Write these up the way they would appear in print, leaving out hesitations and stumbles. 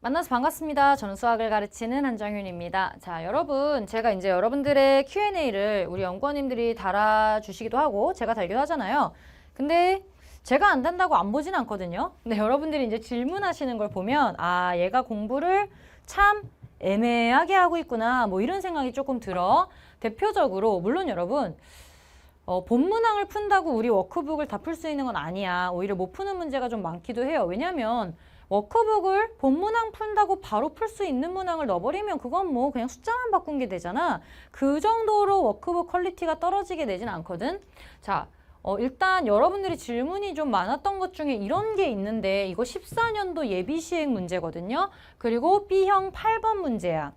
만나서 반갑습니다. 저는 수학을 가르치는 한정윤입니다. 자, 여러분, 제가 이제 여러분들의 Q&A를 우리 연구원님들이 달아주시기도 하고 제가 달기도 하잖아요. 근데 제가 안 단다고 안 보진 않거든요. 근데 여러분들이 이제 질문하시는 걸 보면 아, 얘가 공부를 참 애매하게 하고 있구나, 뭐 이런 생각이 조금 들어. 대표적으로 물론 여러분 본문항을 푼다고 우리 워크북을 다 풀 수 있는 건 아니야. 오히려 못 푸는 문제가 좀 많기도 해요. 왜냐면 워크북을 본문항 푼다고 바로 풀 수 있는 문항을 넣어버리면 그건 뭐 그냥 숫자만 바꾼 게 되잖아. 그 정도로 워크북 퀄리티가 떨어지게 되진 않거든. 자, 일단 여러분들이 질문이 좀 많았던 것 중에 이런 게 있는데 이거 14년도 예비시행 문제거든요. 그리고 B형 8번 문제야.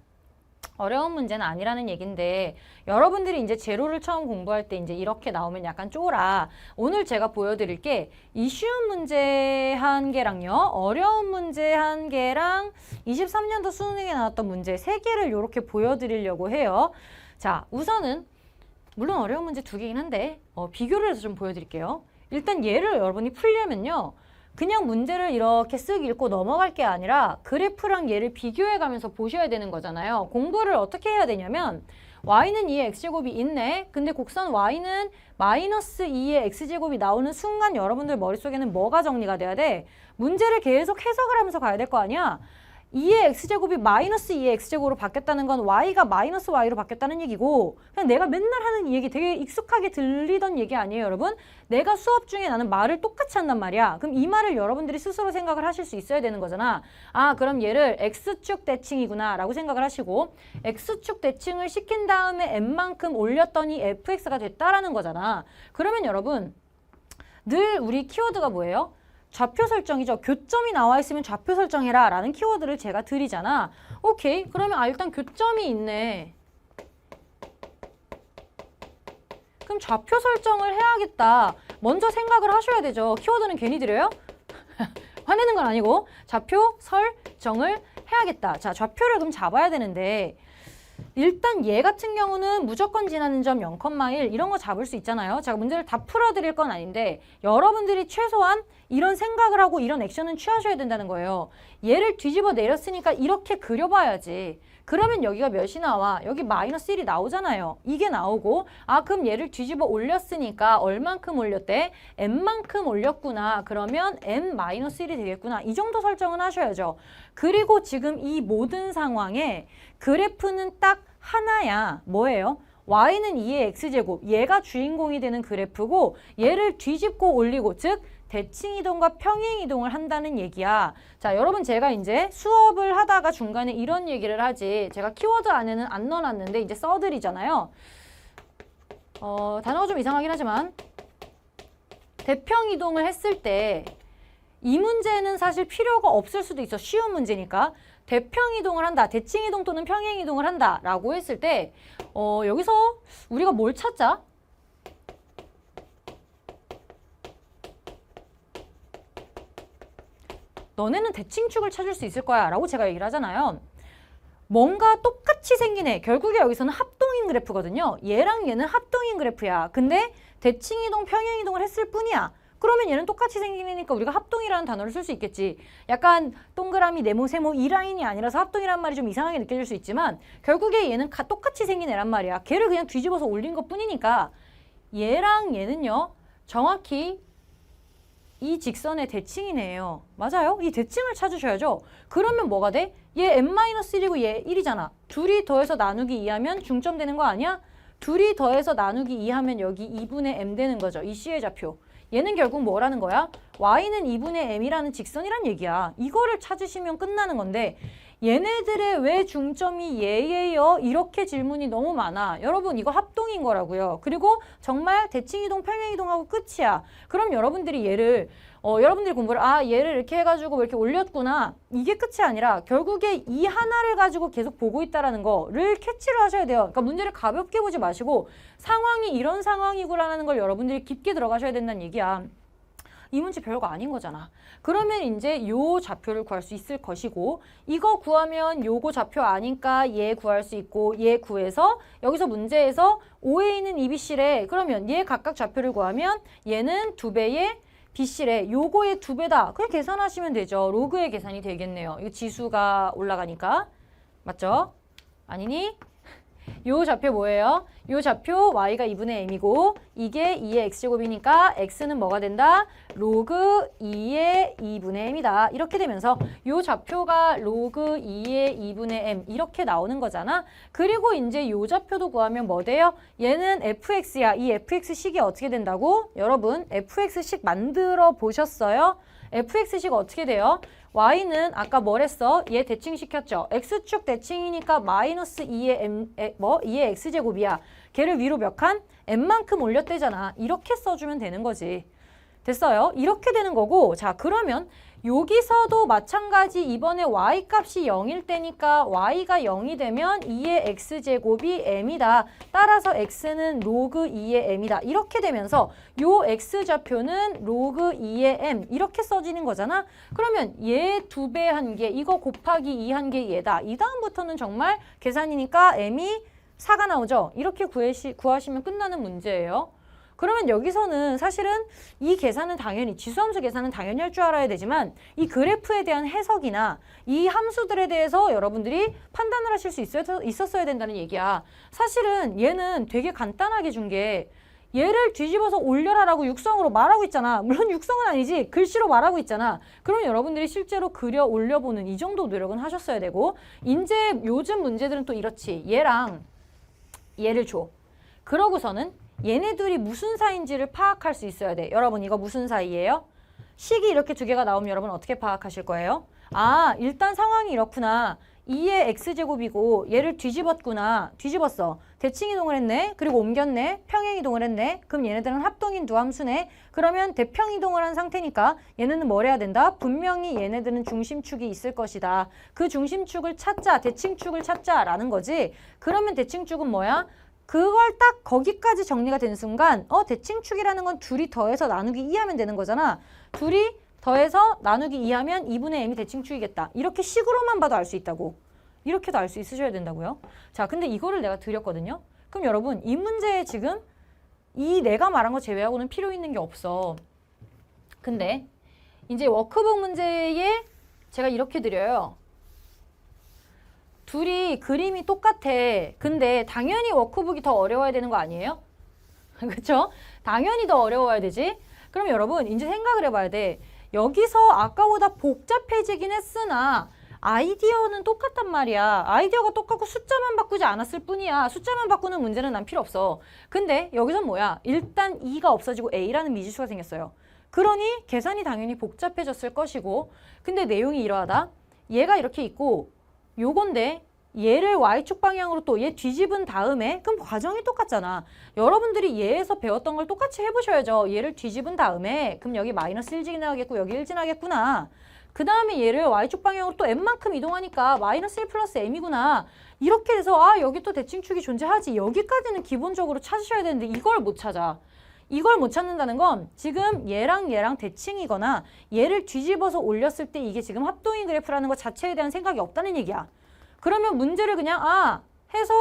어려운 문제는 아니라는 얘긴데 여러분들이 이제 제로를 처음 공부할 때 이제 이렇게 나오면 약간 쫄아. 오늘 제가 보여드릴 게 이 쉬운 문제 한 개랑요, 어려운 문제 한 개랑 23년도 수능에 나왔던 문제 3개를 이렇게 보여드리려고 해요. 자, 우선은 물론 어려운 문제 2개긴 한데 비교를 해서 좀 보여드릴게요. 일단 얘를 여러분이 풀려면요. 그냥 문제를 이렇게 쓱 읽고 넘어갈 게 아니라 그래프랑 얘를 비교해 가면서 보셔야 되는 거잖아요. 공부를 어떻게 해야 되냐면 y는 2의 x제곱이 있네. 근데 곡선 y는 마이너스 2의 x제곱이 나오는 순간 여러분들 머릿속에는 뭐가 정리가 돼야 돼? 문제를 계속 해석을 하면서 가야 될 거 아니야? 2의 x제곱이 마이너스 2의 x제곱으로 바뀌었다는 건 y가 마이너스 y로 바뀌었다는 얘기고, 그냥 내가 맨날 하는 이 얘기 되게 익숙하게 들리던 얘기 아니에요, 여러분? 내가 수업 중에 나는 말을 똑같이 한단 말이야. 그럼 이 말을 여러분들이 스스로 생각을 하실 수 있어야 되는 거잖아. 아, 그럼 얘를 x축 대칭이구나 라고 생각을 하시고 x축 대칭을 시킨 다음에 n만큼 올렸더니 fx가 됐다라는 거잖아. 그러면 여러분 늘 우리 키워드가 뭐예요? 좌표 설정이죠. 교점이 나와 있으면 좌표 설정해라 라는 키워드를 제가 드리잖아. 오케이. 그러면 일단 교점이 있네. 그럼 좌표 설정을 해야겠다. 먼저 생각을 하셔야 되죠. 키워드는 괜히 드려요? 화내는 건 아니고 좌표 설정을 해야겠다. 자, 좌표를 그럼 잡아야 되는데 일단 얘 같은 경우는 무조건 지나는 점 0,1 이런 거 잡을 수 있잖아요. 제가 문제를 다 풀어드릴 건 아닌데 여러분들이 최소한 이런 생각을 하고 이런 액션은 취하셔야 된다는 거예요. 얘를 뒤집어 내렸으니까 이렇게 그려봐야지. 그러면 여기가 몇이 나와? 여기 마이너스 1이 나오잖아요. 이게 나오고 그럼 얘를 뒤집어 올렸으니까 얼만큼 올렸대? n만큼 올렸구나. 그러면 n-1이 되겠구나. 이 정도 설정은 하셔야죠. 그리고 지금 이 모든 상황에 그래프는 딱 하나야. 뭐예요? y는 2의 x제곱. 얘가 주인공이 되는 그래프고 얘를 뒤집고 올리고 즉 대칭이동과 평행이동을 한다는 얘기야. 자, 여러분 제가 이제 수업을 하다가 중간에 이런 얘기를 하지. 제가 키워드 안에는 안 넣어놨는데 이제 써드리잖아요. 단어가 좀 이상하긴 하지만 대평이동을 했을 때 이 문제는 사실 필요가 없을 수도 있어. 쉬운 문제니까. 대평이동을 한다. 대칭이동 또는 평행이동을 한다. 라고 했을 때 여기서 우리가 뭘 찾자? 너네는 대칭축을 찾을 수 있을 거야 라고 제가 얘기를 하잖아요. 뭔가 똑같이 생긴 애. 결국에 여기서는 합동인 그래프거든요. 얘랑 얘는 합동인 그래프야. 근데 대칭이동, 평행이동을 했을 뿐이야. 그러면 얘는 똑같이 생긴 애니까 우리가 합동이라는 단어를 쓸 수 있겠지. 약간 동그라미, 네모, 세모 이 라인이 아니라서 합동이란 말이 좀 이상하게 느껴질 수 있지만 결국에 얘는 똑같이 생긴 애란 말이야. 걔를 그냥 뒤집어서 올린 것 뿐이니까 얘랑 얘는요. 정확히 이 직선의 대칭이네요. 맞아요? 이 대칭을 찾으셔야죠. 그러면 뭐가 돼? 얘 n-1이고 얘 1이잖아. 둘이 더해서 나누기 2하면 중점 되는 거 아니야? 둘이 더해서 나누기 2하면 여기 2분의 m 되는 거죠. 이 C의 좌표. 얘는 결국 뭐라는 거야? y는 2분의 m이라는 직선이란 얘기야. 이거를 찾으시면 끝나는 건데 얘네들의 왜 중점이 얘예요? 이렇게 질문이 너무 많아. 여러분 이거 합동인 거라고요. 그리고 정말 대칭이동, 평행이동하고 끝이야. 그럼 여러분들이 얘를 여러분들이 공부를 얘를 이렇게 해가지고 이렇게 올렸구나. 이게 끝이 아니라 결국에 이 하나를 가지고 계속 보고 있다라는 거를 캐치를 하셔야 돼요. 그러니까 문제를 가볍게 보지 마시고 상황이 이런 상황이구라는 걸 여러분들이 깊게 들어가셔야 된다는 얘기야. 이 문제 별거 아닌 거잖아. 그러면 이제 요 좌표를 구할 수 있을 것이고 이거 구하면 요거 좌표 아니까 얘 구할 수 있고 얘 구해서 여기서 문제에서 O에 있는 EBC래. 그러면 얘 각각 좌표를 구하면 얘는 2배의 BC래. 요거의 2배다. 그냥 계산하시면 되죠. 로그의 계산이 되겠네요. 이거 지수가 올라가니까. 맞죠? 아니니? 요 좌표 뭐예요? 요 좌표 y가 2분의 m이고 이게 2의 x제곱이니까 x는 뭐가 된다? 로그 2의 2분의 m이다. 이렇게 되면서 요 좌표가 로그 2의 2분의 m 이렇게 나오는 거잖아. 그리고 이제 요 좌표도 구하면 뭐 돼요? 얘는 fx야. 이 fx식이 어떻게 된다고? 여러분 fx식 만들어 보셨어요? fx식 어떻게 돼요? y는 아까 뭘 했어? 얘 대칭시켰죠? x축 대칭이니까 마이너스 2의 m, 2의 x제곱이야. 걔를 위로 몇 칸? m만큼 올렸대잖아. 이렇게 써주면 되는 거지. 됐어요? 이렇게 되는 거고, 자 그러면 여기서도 마찬가지 이번에 y값이 0일 때니까 y가 0이 되면 2의 x제곱이 m이다. 따라서 x는 로그 2의 m이다. 이렇게 되면서 요 x좌표는 로그 2의 m 이렇게 써지는 거잖아. 그러면 얘 2배 한 개, 이거 곱하기 2 한 개 얘다. 이 다음부터는 정말 계산이니까 m이 4가 나오죠. 이렇게 구하시면 끝나는 문제예요. 그러면 여기서는 사실은 이 계산은 당연히 지수함수 계산은 당연히 할 줄 알아야 되지만 이 그래프에 대한 해석이나 이 함수들에 대해서 여러분들이 판단을 하실 수 있었어야 된다는 얘기야. 사실은 얘는 되게 간단하게 준 게 얘를 뒤집어서 올려라라고 육성으로 말하고 있잖아. 물론 육성은 아니지. 글씨로 말하고 있잖아. 그럼 여러분들이 실제로 그려 올려보는 이 정도 노력은 하셨어야 되고 이제 요즘 문제들은 또 이렇지. 얘랑 얘를 줘. 그러고서는 얘네들이 무슨 사이인지를 파악할 수 있어야 돼. 여러분 이거 무슨 사이예요? 식이 이렇게 2개가 나오면 여러분 어떻게 파악하실 거예요? 아 일단 상황이 이렇구나. 2의 x제곱이고 얘를 뒤집었구나. 뒤집었어. 대칭이동을 했네. 그리고 옮겼네. 평행이동을 했네. 그럼 얘네들은 합동인 두 함수네. 그러면 대평이동을 한 상태니까 얘네는 뭘 해야 된다? 분명히 얘네들은 중심축이 있을 것이다. 그 중심축을 찾자. 대칭축을 찾자라는 거지. 그러면 대칭축은 뭐야? 그걸 딱 거기까지 정리가 된 순간 대칭축이라는 건 둘이 더해서 나누기 2하면 되는 거잖아. 둘이 더해서 나누기 2하면 2분의 m이 대칭축이겠다. 이렇게 식으로만 봐도 알 수 있다고. 이렇게도 알 수 있으셔야 된다고요. 자, 근데 이거를 내가 드렸거든요. 그럼 여러분 이 문제에 지금 이 내가 말한 거 제외하고는 필요 있는 게 없어. 근데 이제 워크북 문제에 제가 이렇게 드려요. 둘이 그림이 똑같아. 근데 당연히 워크북이 더 어려워야 되는 거 아니에요? 그쵸? 당연히 더 어려워야 되지? 그럼 여러분 이제 생각을 해봐야 돼. 여기서 아까보다 복잡해지긴 했으나 아이디어는 똑같단 말이야. 아이디어가 똑같고 숫자만 바꾸지 않았을 뿐이야. 숫자만 바꾸는 문제는 난 필요 없어. 근데 여기선 뭐야? 일단 2가 없어지고 A라는 미지수가 생겼어요. 그러니 계산이 당연히 복잡해졌을 것이고 근데 내용이 이러하다. 얘가 이렇게 있고 요건데 얘를 y축 방향으로 또 얘 뒤집은 다음에 그럼 과정이 똑같잖아. 여러분들이 얘에서 배웠던 걸 똑같이 해보셔야죠. 얘를 뒤집은 다음에 그럼 여기 마이너스 1 지나가겠고 여기 1 지나겠구나. 그 다음에 얘를 y축 방향으로 또 m만큼 이동하니까 마이너스 1 플러스 m이구나. 이렇게 해서 아 여기 또 대칭축이 존재하지. 여기까지는 기본적으로 찾으셔야 되는데 이걸 못 찾아. 이걸 못 찾는다는 건 지금 얘랑 얘랑 대칭이거나 얘를 뒤집어서 올렸을 때 이게 지금 합동인 그래프라는 것 자체에 대한 생각이 없다는 얘기야. 그러면 문제를 그냥 해서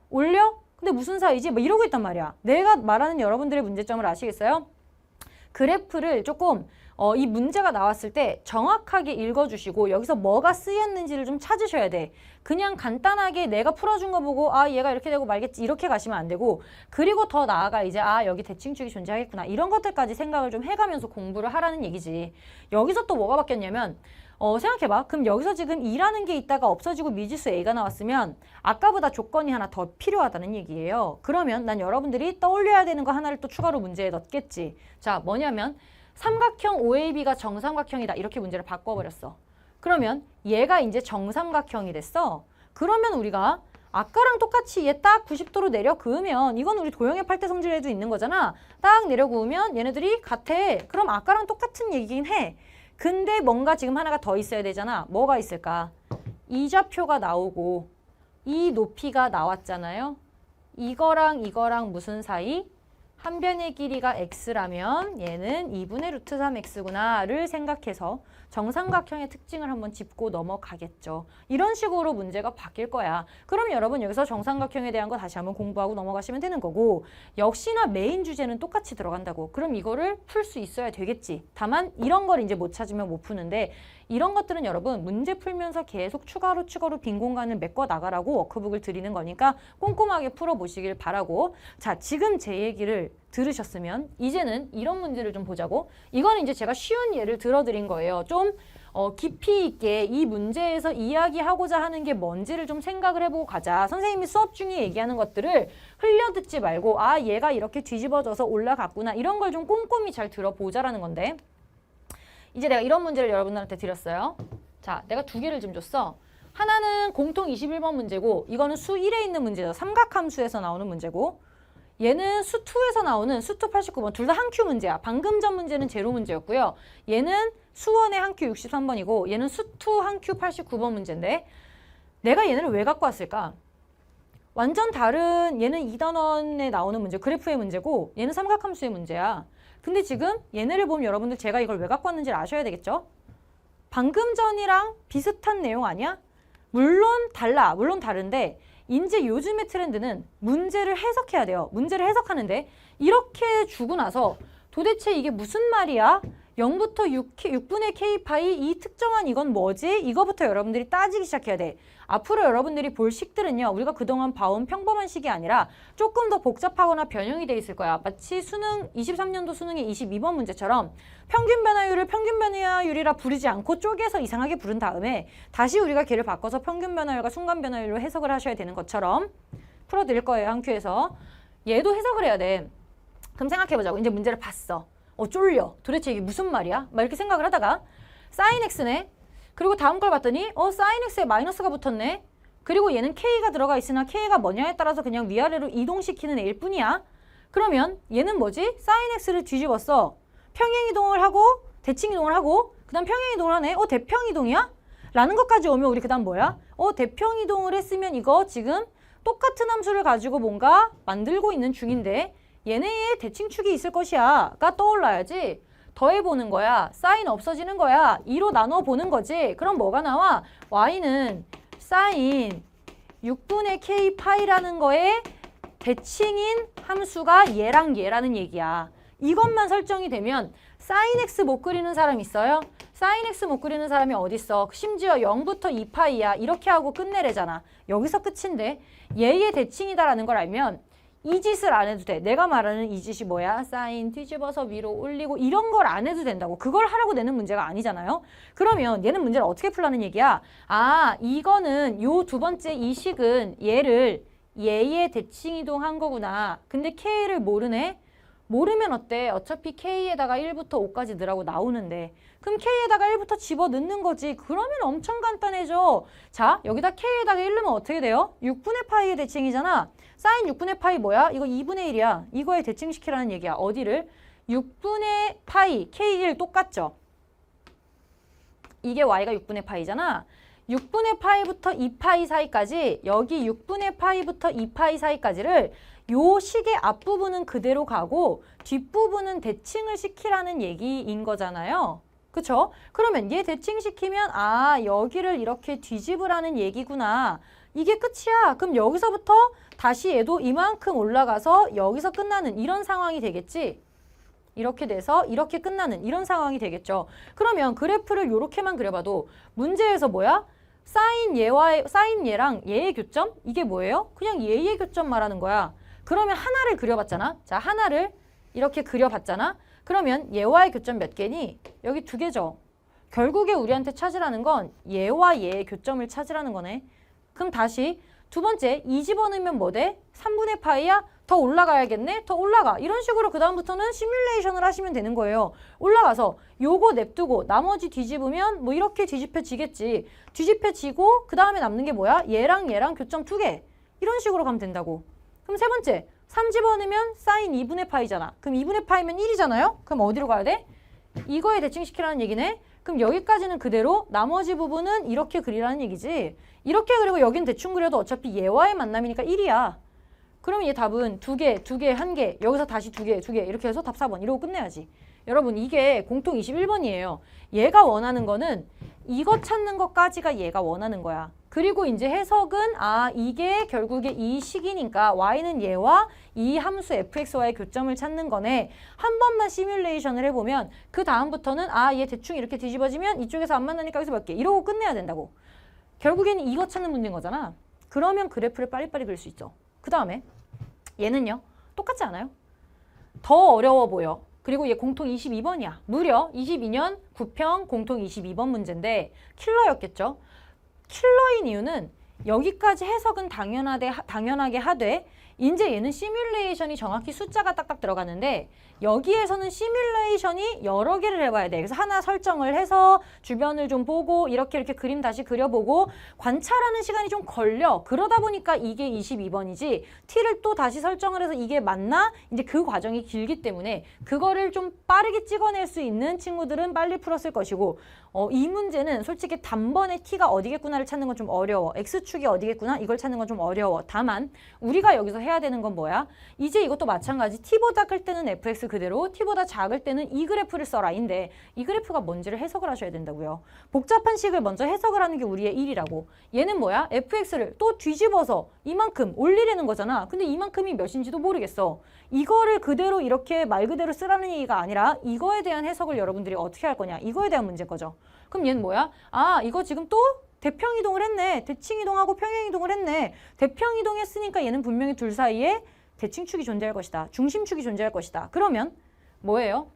올려? 근데 무슨 사이지? 뭐 이러고 있단 말이야. 내가 말하는 여러분들의 문제점을 아시겠어요? 그래프를 조금 이 문제가 나왔을 때 정확하게 읽어주시고 여기서 뭐가 쓰였는지를 좀 찾으셔야 돼. 그냥 간단하게 내가 풀어준 거 보고 얘가 이렇게 되고 말겠지 이렇게 가시면 안 되고 그리고 더 나아가 이제 여기 대칭축이 존재하겠구나 이런 것들까지 생각을 좀 해가면서 공부를 하라는 얘기지. 여기서 또 뭐가 바뀌었냐면 생각해봐. 그럼 여기서 지금 2라는 게 있다가 없어지고 미지수 A가 나왔으면 아까보다 조건이 하나 더 필요하다는 얘기예요. 그러면 난 여러분들이 떠올려야 되는 거 하나를 또 추가로 문제에 넣겠지. 자, 뭐냐면 삼각형 OAB가 정삼각형이다. 이렇게 문제를 바꿔버렸어. 그러면 얘가 이제 정삼각형이 됐어. 그러면 우리가 아까랑 똑같이 얘 딱 90도로 내려 그으면 이건 우리 도형의 팔대 성질에도 있는 거잖아. 딱 내려 그으면 얘네들이 같아. 그럼 아까랑 똑같은 얘기긴 해. 근데 뭔가 지금 하나가 더 있어야 되잖아. 뭐가 있을까? 이 좌표가 나오고 이 높이가 나왔잖아요. 이거랑 이거랑 무슨 사이? 한 변의 길이가 x라면 얘는 2분의 루트 3x구나를 생각해서 정삼각형의 특징을 한번 짚고 넘어가겠죠. 이런 식으로 문제가 바뀔 거야. 그럼 여러분 여기서 정삼각형에 대한 거 다시 한번 공부하고 넘어가시면 되는 거고 역시나 메인 주제는 똑같이 들어간다고. 그럼 이거를 풀 수 있어야 되겠지. 다만 이런 걸 이제 못 찾으면 못 푸는데 이런 것들은 여러분 문제 풀면서 계속 추가로 빈 공간을 메꿔 나가라고 워크북을 드리는 거니까 꼼꼼하게 풀어보시길 바라고. 자, 지금 제 얘기를 들으셨으면 이제는 이런 문제를 좀 보자고. 이거는 이제 제가 쉬운 예를 들어드린 거예요. 좀 깊이 있게 이 문제에서 이야기하고자 하는 게 뭔지를 좀 생각을 해보고 가자. 선생님이 수업 중에 얘기하는 것들을 흘려듣지 말고 아 얘가 이렇게 뒤집어져서 올라갔구나 이런 걸 좀 꼼꼼히 잘 들어보자라는 건데 이제 내가 이런 문제를 여러분들한테 드렸어요. 자, 내가 두 개를 좀 줬어. 하나는 공통 21번 문제고 이거는 수 1에 있는 문제죠. 삼각함수에서 나오는 문제고 얘는 수 2에서 나오는 수 2 89번 둘 다 한 큐 문제야. 방금 전 문제는 제로 문제였고요. 얘는 수 1의 한 큐 63번이고 얘는 수 2 한 큐 89번 문제인데 내가 얘네를 왜 갖고 왔을까? 완전 다른 얘는 2단원에 나오는 문제, 그래프의 문제고 얘는 삼각함수의 문제야. 근데 지금 얘네를 보면 여러분들 제가 이걸 왜 갖고 왔는지를 아셔야 되겠죠? 방금 전이랑 비슷한 내용 아니야? 물론 달라. 물론 다른데 이제 요즘의 트렌드는 문제를 해석해야 돼요. 문제를 해석하는데 이렇게 주고 나서 도대체 이게 무슨 말이야? 0부터 6분의 k파이 이 특정한 이건 뭐지? 이거부터 여러분들이 따지기 시작해야 돼. 앞으로 여러분들이 볼 식들은요. 우리가 그동안 봐온 평범한 식이 아니라 조금 더 복잡하거나 변형이 돼 있을 거야. 마치 수능 23년도 수능의 22번 문제처럼 평균 변화율을 평균 변화율이라 부르지 않고 쪼개서 이상하게 부른 다음에 다시 우리가 걔를 바꿔서 평균 변화율과 순간 변화율로 해석을 하셔야 되는 것처럼 풀어드릴 거예요. 한 큐에서. 얘도 해석을 해야 돼. 그럼 생각해보자고. 이제 문제를 봤어. 쫄려. 도대체 이게 무슨 말이야? 막 이렇게 생각을 하다가 sin x네. 그리고 다음 걸 봤더니 sin x에 마이너스가 붙었네. 그리고 얘는 k가 들어가 있으나 k가 뭐냐에 따라서 그냥 위아래로 이동시키는 애일 뿐이야. 그러면 얘는 뭐지? sin x를 뒤집었어. 평행이동을 하고 대칭이동을 하고 그 다음 평행이동을 하네. 대평이동이야? 라는 것까지 오면 우리 그 다음 뭐야? 대평이동을 했으면 이거 지금 똑같은 함수를 가지고 뭔가 만들고 있는 중인데 얘네의 대칭축이 있을 것이야 가 떠올라야지. 더해보는 거야. 사인 없어지는 거야. 2로 나눠보는 거지. 그럼 뭐가 나와? y는 사인 6분의 k 파이라는 거에 대칭인 함수가 얘랑 얘라는 얘기야. 이것만 설정이 되면 사인 x 못 그리는 사람 있어요? 사인 x 못 그리는 사람이 어딨어? 심지어 0부터 2파이야. 이렇게 하고 끝내래잖아. 여기서 끝인데 얘의 대칭이다라는 걸 알면 이 짓을 안 해도 돼. 내가 말하는 이 짓이 뭐야? 사인 뒤집어서 위로 올리고 이런 걸 안 해도 된다고. 그걸 하라고 내는 문제가 아니잖아요. 그러면 얘는 문제를 어떻게 풀라는 얘기야? 아, 이거는 요 두 번째 이 식은 얘를 얘의 대칭이동한 거구나. 근데 K를 모르네? 모르면 어때? 어차피 K에다가 1부터 5까지 넣으라고 나오는데 그럼 K에다가 1부터 집어넣는 거지. 그러면 엄청 간단해져. 자, 여기다 K에다가 1 넣으면 어떻게 돼요? 6분의 파이의 대칭이잖아. 사인 6분의 파이 뭐야? 이거 2분의 1이야. 이거에 대칭시키라는 얘기야. 어디를? 6분의 파이, K1 똑같죠? 이게 Y가 6분의 파이잖아. 6분의 파이부터 2파이 사이까지 여기 6분의 파이부터 2파이 사이까지를 요 식의 앞부분은 그대로 가고 뒷부분은 대칭을 시키라는 얘기인 거잖아요. 그쵸? 그러면 얘 대칭시키면 아 여기를 이렇게 뒤집으라는 얘기구나. 이게 끝이야. 그럼 여기서부터 다시 얘도 이만큼 올라가서 여기서 끝나는 이런 상황이 되겠지. 이렇게 돼서 이렇게 끝나는 이런 상황이 되겠죠. 그러면 그래프를 이렇게만 그려봐도 문제에서 뭐야? 사인 얘랑 얘의 교점? 이게 뭐예요? 그냥 얘의 교점 말하는 거야. 그러면 하나를 그려봤잖아. 자, 하나를 이렇게 그려봤잖아. 그러면 얘와의 교점 몇 개니? 여기 2개죠. 결국에 우리한테 찾으라는 건 얘와 얘의 교점을 찾으라는 거네. 그럼 다시 두 번째 2 집어넣으면 뭐 돼? 3분의 파이야? 더 올라가야겠네? 더 올라가. 이런 식으로 그 다음부터는 시뮬레이션을 하시면 되는 거예요. 올라가서 요거 냅두고 나머지 뒤집으면 뭐 이렇게 뒤집혀지겠지. 뒤집혀지고 그 다음에 남는 게 뭐야? 얘랑 교점 2개. 이런 식으로 가면 된다고. 그럼 세 번째 3 집어넣으면 사인 2분의 파이잖아. 그럼 2분의 파이면 1이잖아요? 그럼 어디로 가야 돼? 이거에 대칭시키라는 얘기네. 그럼 여기까지는 그대로 나머지 부분은 이렇게 그리라는 얘기지. 이렇게 그리고 여긴 대충 그려도 어차피 얘와의 만남이니까 1이야. 그러면 얘 답은 두 개, 한 개, 여기서 다시 두 개 이렇게 해서 답 4번 이러고 끝내야지. 여러분 이게 공통 21번이에요. 얘가 원하는 거는 이거 찾는 것까지가 얘가 원하는 거야. 그리고 이제 해석은 이게 결국에 이 식이니까 y는 얘와 이 함수 fx와의 교점을 찾는 거네. 한 번만 시뮬레이션을 해보면 그 다음부터는 얘 대충 이렇게 뒤집어지면 이쪽에서 안 만나니까 여기서 몇 개 이러고 끝내야 된다고. 결국에는 이거 찾는 문제인 거잖아. 그러면 그래프를 빨리빨리 그릴 수 있죠. 그 다음에 얘는요. 똑같지 않아요? 더 어려워 보여. 그리고 얘 공통 22번이야. 무려 22년 9평 공통 22번 문제인데 킬러였겠죠. 킬러인 이유는 여기까지 해석은 당연하게 하되 이제 얘는 시뮬레이션이 정확히 숫자가 딱딱 들어가는데 여기에서는 시뮬레이션이 여러 개를 해봐야 돼. 그래서 하나 설정을 해서 주변을 좀 보고 이렇게 그림 다시 그려보고 관찰하는 시간이 좀 걸려. 그러다 보니까 이게 22번이지 t를 또 다시 설정을 해서 이게 맞나? 이제 그 과정이 길기 때문에 그거를 좀 빠르게 찍어낼 수 있는 친구들은 빨리 풀었을 것이고 이 문제는 솔직히 단번에 t가 어디겠구나를 찾는 건 좀 어려워. x축이 어디겠구나 이걸 찾는 건 좀 어려워. 다만 우리가 여기서 해야 되는 건 뭐야? 이제 이것도 마찬가지. t보다 클 때는 fx 그대로 t보다 작을 때는 이 그래프를 써라인데 이 그래프가 뭔지를 해석을 하셔야 된다고요. 복잡한 식을 먼저 해석을 하는 게 우리의 일이라고. 얘는 뭐야? fx를 또 뒤집어서 이만큼 올리려는 거잖아. 근데 이만큼이 몇인지도 모르겠어. 이거를 그대로 이렇게 말 그대로 쓰라는 얘기가 아니라 이거에 대한 해석을 여러분들이 어떻게 할 거냐. 이거에 대한 문제인 거죠. 그럼 얘는 뭐야? 이거 지금 또 대평이동을 했네. 대칭이동하고 평행이동을 했네. 대평이동했으니까 얘는 분명히 둘 사이에 대칭축이 존재할 것이다. 중심축이 존재할 것이다. 그러면 뭐예요?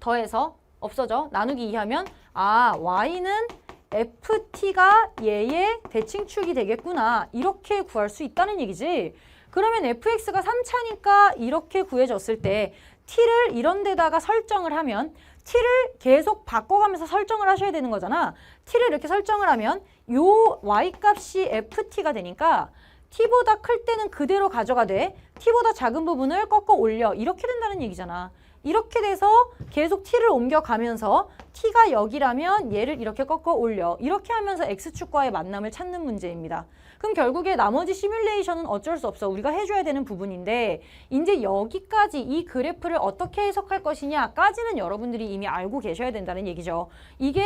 더해서 없어져. 나누기 2하면 y는 ft가 얘의 대칭축이 되겠구나. 이렇게 구할 수 있다는 얘기지. 그러면 fx가 3차니까 이렇게 구해졌을 때 t를 이런 데다가 설정을 하면 t를 계속 바꿔가면서 설정을 하셔야 되는 거잖아. t를 이렇게 설정을 하면 요 y값이 ft가 되니까 t보다 클 때는 그대로 가져가되 t보다 작은 부분을 꺾어 올려. 이렇게 된다는 얘기잖아. 이렇게 돼서 계속 t를 옮겨가면서 t가 여기라면 얘를 이렇게 꺾어 올려. 이렇게 하면서 x축과의 만남을 찾는 문제입니다. 그럼 결국에 나머지 시뮬레이션은 어쩔 수 없어. 우리가 해줘야 되는 부분인데 이제 여기까지 이 그래프를 어떻게 해석할 것이냐까지는 여러분들이 이미 알고 계셔야 된다는 얘기죠. 이게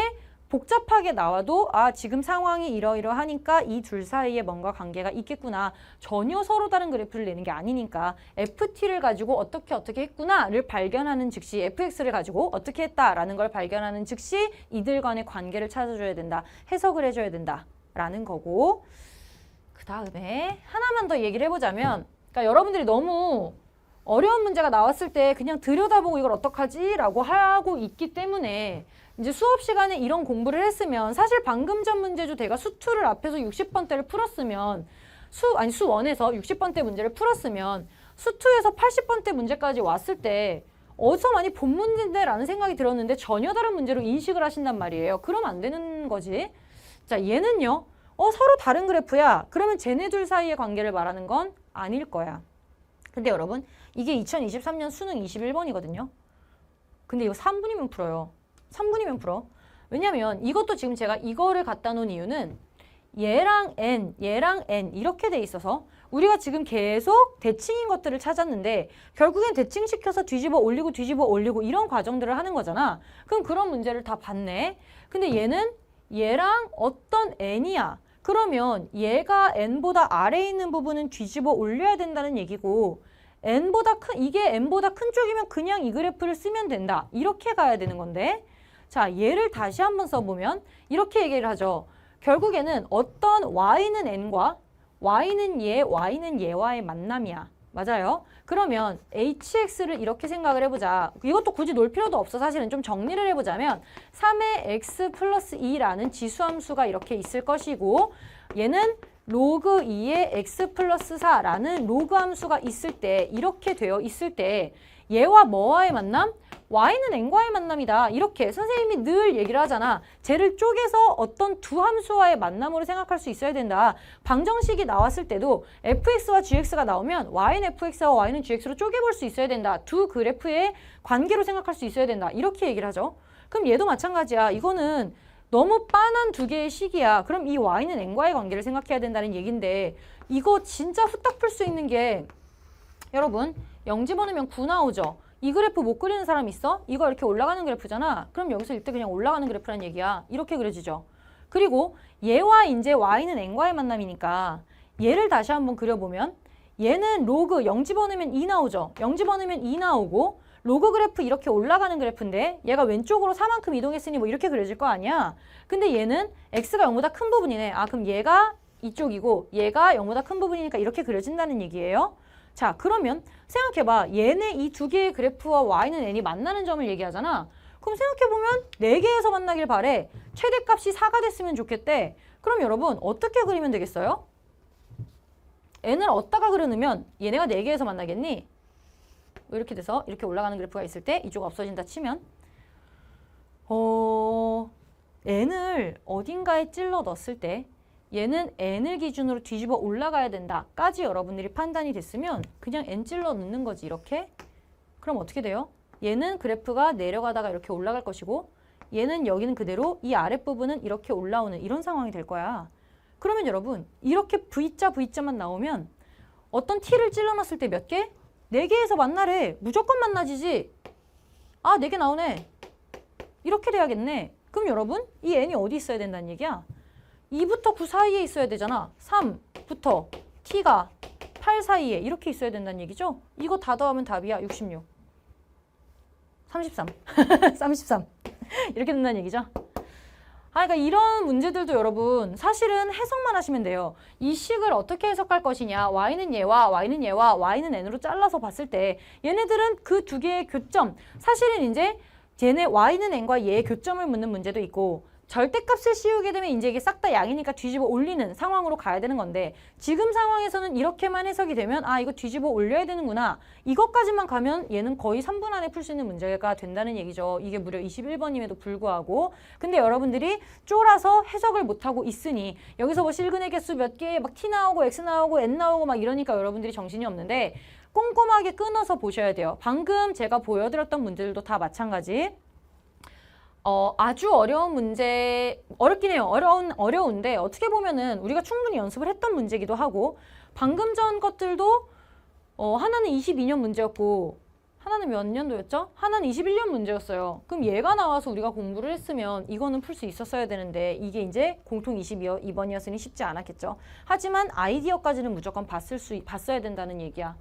복잡하게 나와도 지금 상황이 이러이러하니까 이 둘 사이에 뭔가 관계가 있겠구나. 전혀 서로 다른 그래프를 내는 게 아니니까 ft를 가지고 어떻게 했구나를 발견하는 즉시 fx를 가지고 어떻게 했다라는 걸 발견하는 즉시 이들 간의 관계를 찾아줘야 된다. 해석을 해줘야 된다라는 거고 그 다음에 하나만 더 얘기를 해보자면 그러니까 여러분들이 너무 어려운 문제가 나왔을 때 그냥 들여다보고 이걸 어떡하지? 라고 하고 있기 때문에 이제 수업 시간에 이런 공부를 했으면 사실 방금 전 문제도 내가 수2를 앞에서 60번대를 풀었으면 수1에서 60번대 문제를 풀었으면 수2에서 80번대 문제까지 왔을 때 어디서 많이 본 문제인데 라는 생각이 들었는데 전혀 다른 문제로 인식을 하신단 말이에요. 그러면 안 되는 거지. 자, 얘는요. 서로 다른 그래프야. 그러면 쟤네 둘 사이의 관계를 말하는 건 아닐 거야. 근데 여러분 이게 2023년 수능 21번이거든요. 근데 이거 3분이면 풀어요. 3분이면 풀어. 왜냐면 이것도 지금 제가 이거를 갖다 놓은 이유는 얘랑 n 이렇게 돼 있어서 우리가 지금 계속 대칭인 것들을 찾았는데 결국엔 대칭시켜서 뒤집어 올리고 이런 과정들을 하는 거잖아. 그럼 그런 문제를 다 봤네. 근데 얘랑 어떤 n이야. 그러면 얘가 n보다 아래에 있는 부분은 뒤집어 올려야 된다는 얘기고 이게 n보다 큰 쪽이면 그냥 이 그래프를 쓰면 된다. 이렇게 가야 되는 건데 자, 얘를 다시 한번 써보면 이렇게 얘기를 하죠. 결국에는 어떤 y는 n과 y는 얘와의 만남이야. 맞아요? 그러면 hx를 이렇게 생각을 해보자. 이것도 굳이 놓을 필요도 없어. 사실은 좀 정리를 해보자면 3의 x 플러스 2라는 지수함수가 이렇게 있을 것이고 얘는 로그 2의 x 플러스 4라는 로그 함수가 있을 때 이렇게 되어 있을 때 얘와 뭐와의 만남? y는 n과의 만남이다. 이렇게 선생님이 늘 얘기를 하잖아. 쟤를 쪼개서 어떤 두 함수와의 만남으로 생각할 수 있어야 된다. 방정식이 나왔을 때도 fx와 gx가 나오면 y는 fx와 y는 gx로 쪼개볼 수 있어야 된다. 두 그래프의 관계로 생각할 수 있어야 된다. 이렇게 얘기를 하죠. 그럼 얘도 마찬가지야. 이거는 너무 빤한 두 개의 식이야. 그럼 이 y는 n과의 관계를 생각해야 된다는 얘기인데 이거 진짜 후딱 풀 수 있는 게 여러분 0 집어넣으면 9 나오죠. 이 그래프 못 그리는 사람 있어? 이거 이렇게 올라가는 그래프잖아. 그럼 여기서 이때 그냥 올라가는 그래프란 얘기야. 이렇게 그려지죠. 그리고 얘와 이제 y는 n과의 만남이니까 얘를 다시 한번 그려보면 얘는 로그 0 집어넣으면 2 나오죠. 0 집어넣으면 2 나오고 로그 그래프 이렇게 올라가는 그래프인데 얘가 왼쪽으로 4만큼 이동했으니 뭐 이렇게 그려질 거 아니야. 근데 얘는 x가 0보다 큰 부분이네. 아 그럼 얘가 이쪽이고 얘가 0보다 큰 부분이니까 이렇게 그려진다는 얘기예요. 자 그러면 생각해봐. 얘네 이 두 개의 그래프와 y는 n이 만나는 점을 얘기하잖아. 그럼 생각해보면 4개에서 만나길 바래. 최대값이 4가 됐으면 좋겠대. 그럼 여러분 어떻게 그리면 되겠어요? n을 어디다가 그려놓으면 얘네가 4개에서 만나겠니? 이렇게 돼서 이렇게 올라가는 그래프가 있을 때 이쪽 없어진다 치면 n을 어딘가에 찔러 넣었을 때 얘는 n을 기준으로 뒤집어 올라가야 된다까지 여러분들이 판단이 됐으면 그냥 n 찔러 넣는 거지 이렇게. 그럼 어떻게 돼요? 얘는 그래프가 내려가다가 이렇게 올라갈 것이고 얘는 여기는 그대로 이 아랫부분은 이렇게 올라오는 이런 상황이 될 거야. 그러면 여러분 이렇게 V자 V자만 나오면 어떤 T를 찔러 놨을 때 몇 개? 4개에서 만나래. 무조건 만나지지. 아 4개 나오네. 이렇게 돼야겠네. 그럼 여러분 이 n이 어디 있어야 된다는 얘기야? 2부터 9 사이에 있어야 되잖아. 3부터 t가 8 사이에 이렇게 있어야 된다는 얘기죠? 이거 다 더하면 답이야. 66. 33. 33. 이렇게 된다는 얘기죠? 그러니까 이런 문제들도 여러분 사실은 해석만 하시면 돼요. 이 식을 어떻게 해석할 것이냐. y는 얘와 y는 얘와 y는 n으로 잘라서 봤을 때 얘네들은 그 두 개의 교점. 사실은 이제 얘네 y는 n과 얘의 교점을 묻는 문제도 있고 절대값을 씌우게 되면 이제 이게 싹 다 양이니까 뒤집어 올리는 상황으로 가야 되는 건데 지금 상황에서는 이렇게만 해석이 되면 아 이거 뒤집어 올려야 되는구나. 이것까지만 가면 얘는 거의 3분 안에 풀 수 있는 문제가 된다는 얘기죠. 이게 무려 21번임에도 불구하고. 근데 여러분들이 쫄아서 해석을 못하고 있으니 여기서 뭐 실근의 개수 몇 개 막 t 나오고 x 나오고 n 나오고 막 이러니까 여러분들이 정신이 없는데 꼼꼼하게 끊어서 보셔야 돼요. 방금 제가 보여드렸던 문제들도 다 마찬가지. 아주 어려운 문제, 어렵긴 해요. 어려운데 어떻게 보면은 우리가 충분히 연습을 했던 문제기도 하고 방금 전 것들도 하나는 22년 문제였고 하나는 몇 년도였죠? 하나는 21년 문제였어요. 그럼 얘가 나와서 우리가 공부를 했으면 이거는 풀 수 있었어야 되는데 이게 이제 공통 22번이었으니 쉽지 않았겠죠. 하지만 아이디어까지는 무조건 봤어야 된다는 얘기야.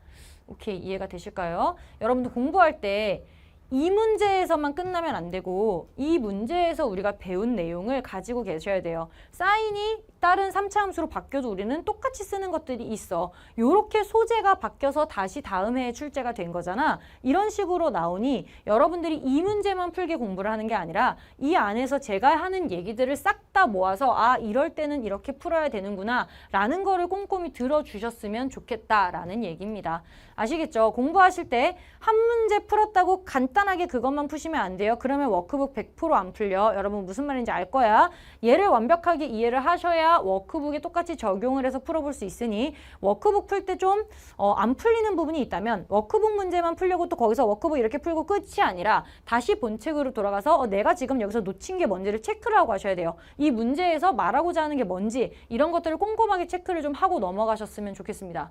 오케이, 이해가 되실까요? 여러분들 공부할 때 이 문제에서만 끝나면 안 되고 이 문제에서 우리가 배운 내용을 가지고 계셔야 돼요. 사인이 다른 3차 함수로 바뀌어도 우리는 똑같이 쓰는 것들이 있어. 요렇게 소재가 바뀌어서 다시 다음 해에 출제가 된 거잖아. 이런 식으로 나오니 여러분들이 이 문제만 풀게 공부를 하는 게 아니라 이 안에서 제가 하는 얘기들을 싹 다 모아서 아 이럴 때는 이렇게 풀어야 되는구나 라는 거를 꼼꼼히 들어주셨으면 좋겠다라는 얘기입니다. 아시겠죠? 공부하실 때 한 문제 풀었다고 간단하게 그것만 푸시면 안 돼요. 그러면 워크북 100% 안 풀려. 여러분 무슨 말인지 알 거야. 얘를 완벽하게 이해를 하셔야 워크북에 똑같이 적용을 해서 풀어볼 수 있으니 워크북 풀 때 좀 안 풀리는 부분이 있다면 워크북 문제만 풀려고 또 거기서 워크북 이렇게 풀고 끝이 아니라 다시 본책으로 돌아가서 내가 지금 여기서 놓친 게 뭔지를 체크를 하고 하셔야 돼요. 이 문제에서 말하고자 하는 게 뭔지 이런 것들을 꼼꼼하게 체크를 좀 하고 넘어가셨으면 좋겠습니다.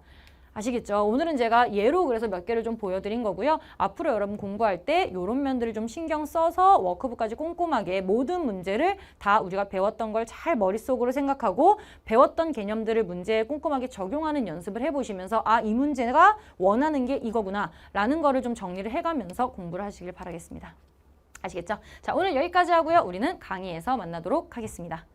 아시겠죠? 오늘은 제가 예로 그래서 몇 개를 좀 보여드린 거고요. 앞으로 여러분 공부할 때 이런 면들을 좀 신경 써서 워크북까지 꼼꼼하게 모든 문제를 다 우리가 배웠던 걸 잘 머릿속으로 생각하고 배웠던 개념들을 문제에 꼼꼼하게 적용하는 연습을 해보시면서 아, 이 문제가 원하는 게 이거구나 라는 거를 좀 정리를 해가면서 공부를 하시길 바라겠습니다. 아시겠죠? 자, 오늘 여기까지 하고요. 우리는 강의에서 만나도록 하겠습니다.